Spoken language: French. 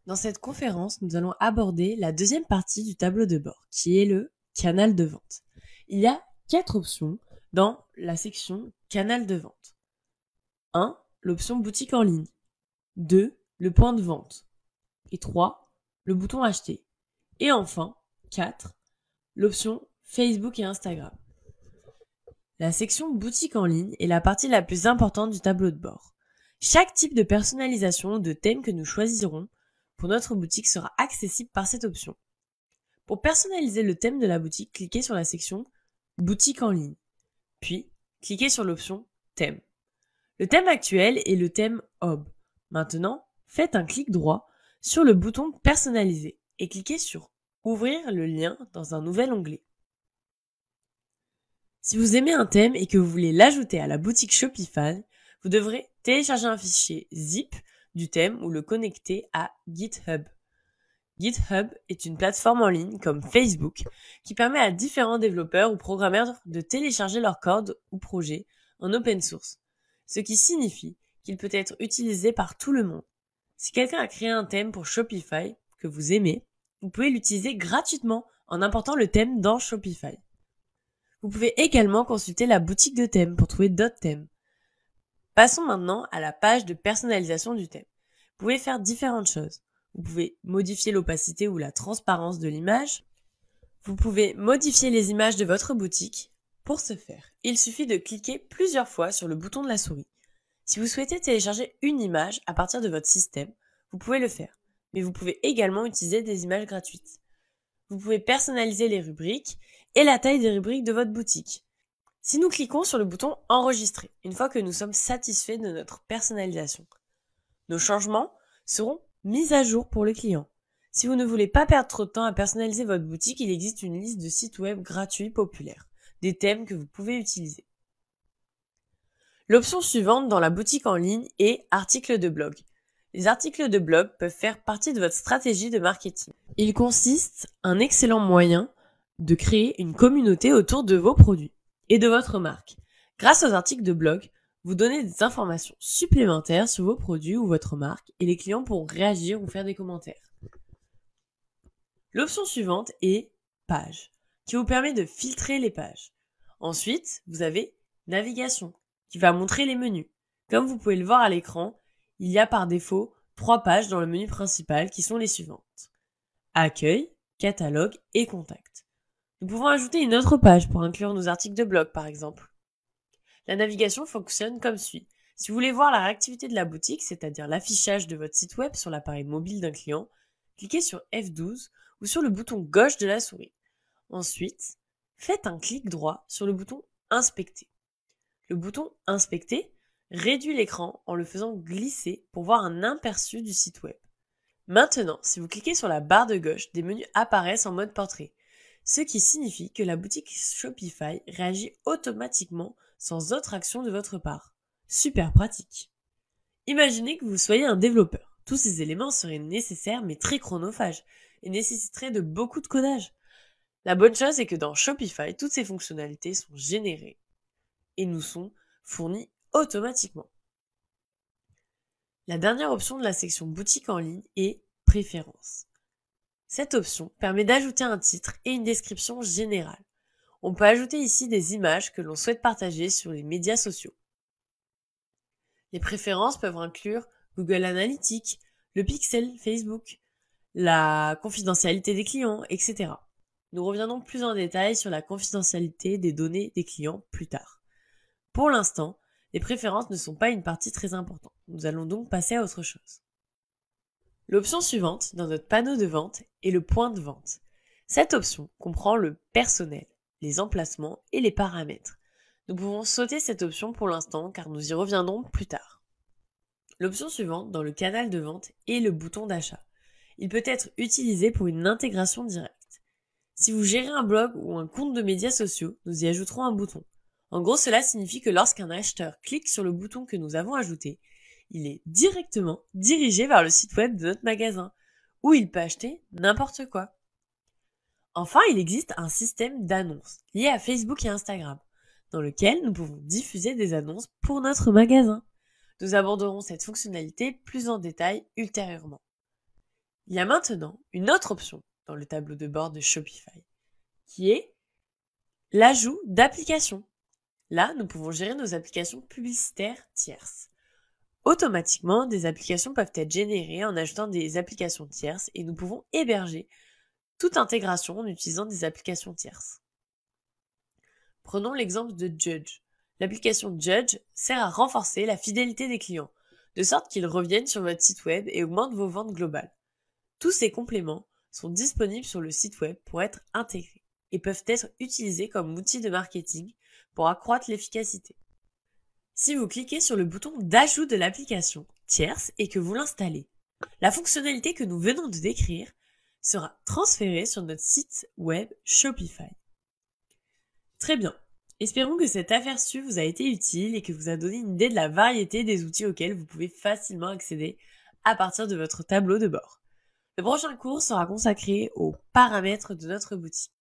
Dans cette conférence, nous allons aborder la deuxième partie du tableau de bord, qui est le canal de vente. Il y a 4 options dans la section canal de vente. 1. L'option boutique en ligne. 2. Le point de vente. Et 3. Le bouton acheter. Et enfin, 4. L'option Facebook et Instagram. La section boutique en ligne est la partie la plus importante du tableau de bord. Chaque type de personnalisation ou de thème que nous choisirons pour notre boutique sera accessible par cette option. Pour personnaliser le thème de la boutique, cliquez sur la section boutique en ligne, puis cliquez sur l'option thème. Le thème actuel est le thème Hub. Maintenant, faites un clic droit sur le bouton personnaliser et cliquez sur ouvrir le lien dans un nouvel onglet. Si vous aimez un thème et que vous voulez l'ajouter à la boutique Shopify, vous devrez télécharger un fichier zip du thème ou le connecter à GitHub. GitHub est une plateforme en ligne comme Facebook qui permet à différents développeurs ou programmeurs de télécharger leur code ou projet en open source, ce qui signifie qu'il peut être utilisé par tout le monde. Si quelqu'un a créé un thème pour Shopify que vous aimez, vous pouvez l'utiliser gratuitement en important le thème dans Shopify. Vous pouvez également consulter la boutique de thèmes pour trouver d'autres thèmes. Passons maintenant à la page de personnalisation du thème. Vous pouvez faire différentes choses. Vous pouvez modifier l'opacité ou la transparence de l'image. Vous pouvez modifier les images de votre boutique. Pour ce faire, il suffit de cliquer plusieurs fois sur le bouton de la souris. Si vous souhaitez télécharger une image à partir de votre système, vous pouvez le faire. Mais vous pouvez également utiliser des images gratuites. Vous pouvez personnaliser les rubriques et la taille des rubriques de votre boutique. Si nous cliquons sur le bouton enregistrer, une fois que nous sommes satisfaits de notre personnalisation, nos changements seront mis à jour pour le client. Si vous ne voulez pas perdre trop de temps à personnaliser votre boutique, il existe une liste de sites web gratuits populaires, des thèmes que vous pouvez utiliser. L'option suivante dans la boutique en ligne est articles de blog. Les articles de blog peuvent faire partie de votre stratégie de marketing. Ils consistent un excellent moyen de créer une communauté autour de vos produits et de votre marque. Grâce aux articles de blog, vous donnez des informations supplémentaires sur vos produits ou votre marque et les clients pourront réagir ou faire des commentaires. L'option suivante est page, qui vous permet de filtrer les pages. Ensuite, vous avez navigation, qui va montrer les menus. Comme vous pouvez le voir à l'écran, il y a par défaut 3 pages dans le menu principal qui sont les suivantes. Accueil, catalogue et contact. Nous pouvons ajouter une autre page pour inclure nos articles de blog par exemple. La navigation fonctionne comme suit. Si vous voulez voir la réactivité de la boutique, c'est-à-dire l'affichage de votre site web sur l'appareil mobile d'un client, cliquez sur F12 ou sur le bouton gauche de la souris. Ensuite, faites un clic droit sur le bouton Inspecter. Le bouton Inspecter réduit l'écran en le faisant glisser pour voir un aperçu du site web. Maintenant, si vous cliquez sur la barre de gauche, des menus apparaissent en mode portrait, ce qui signifie que la boutique Shopify réagit automatiquement sans autre action de votre part. Super pratique. Imaginez que vous soyez un développeur. Tous ces éléments seraient nécessaires mais très chronophages et nécessiteraient de beaucoup de codage. La bonne chose est que dans Shopify, toutes ces fonctionnalités sont générées et nous sont fournies automatiquement. La dernière option de la section boutique en ligne est préférences. Cette option permet d'ajouter un titre et une description générale. On peut ajouter ici des images que l'on souhaite partager sur les médias sociaux. Les préférences peuvent inclure Google Analytics, le pixel Facebook, la confidentialité des clients, etc. Nous reviendrons plus en détail sur la confidentialité des données des clients plus tard. Pour l'instant, les préférences ne sont pas une partie très importante. Nous allons donc passer à autre chose. L'option suivante dans notre panneau de vente est le point de vente. Cette option comprend le personnel, les emplacements et les paramètres. Nous pouvons sauter cette option pour l'instant car nous y reviendrons plus tard. L'option suivante dans le canal de vente est le bouton d'achat. Il peut être utilisé pour une intégration directe. Si vous gérez un blog ou un compte de médias sociaux, nous y ajouterons un bouton. En gros, cela signifie que lorsqu'un acheteur clique sur le bouton que nous avons ajouté, il est directement dirigé vers le site web de notre magasin, où il peut acheter n'importe quoi. Enfin, il existe un système d'annonces lié à Facebook et Instagram, dans lequel nous pouvons diffuser des annonces pour notre magasin. Nous aborderons cette fonctionnalité plus en détail ultérieurement. Il y a maintenant une autre option dans le tableau de bord de Shopify, qui est l'ajout d'applications. Là, nous pouvons gérer nos applications publicitaires tierces. Automatiquement, des applications peuvent être générées en ajoutant des applications tierces et nous pouvons héberger toute intégration en utilisant des applications tierces. Prenons l'exemple de Judge. L'application Judge sert à renforcer la fidélité des clients, de sorte qu'ils reviennent sur votre site web et augmentent vos ventes globales. Tous ces compléments sont disponibles sur le site web pour être intégrés et peuvent être utilisés comme outils de marketing pour accroître l'efficacité. Si vous cliquez sur le bouton d'ajout de l'application tierce et que vous l'installez, la fonctionnalité que nous venons de décrire sera transférée sur notre site web Shopify. Très bien. Espérons que cet aperçu vous a été utile et que vous a donné une idée de la variété des outils auxquels vous pouvez facilement accéder à partir de votre tableau de bord. Le prochain cours sera consacré aux paramètres de notre boutique.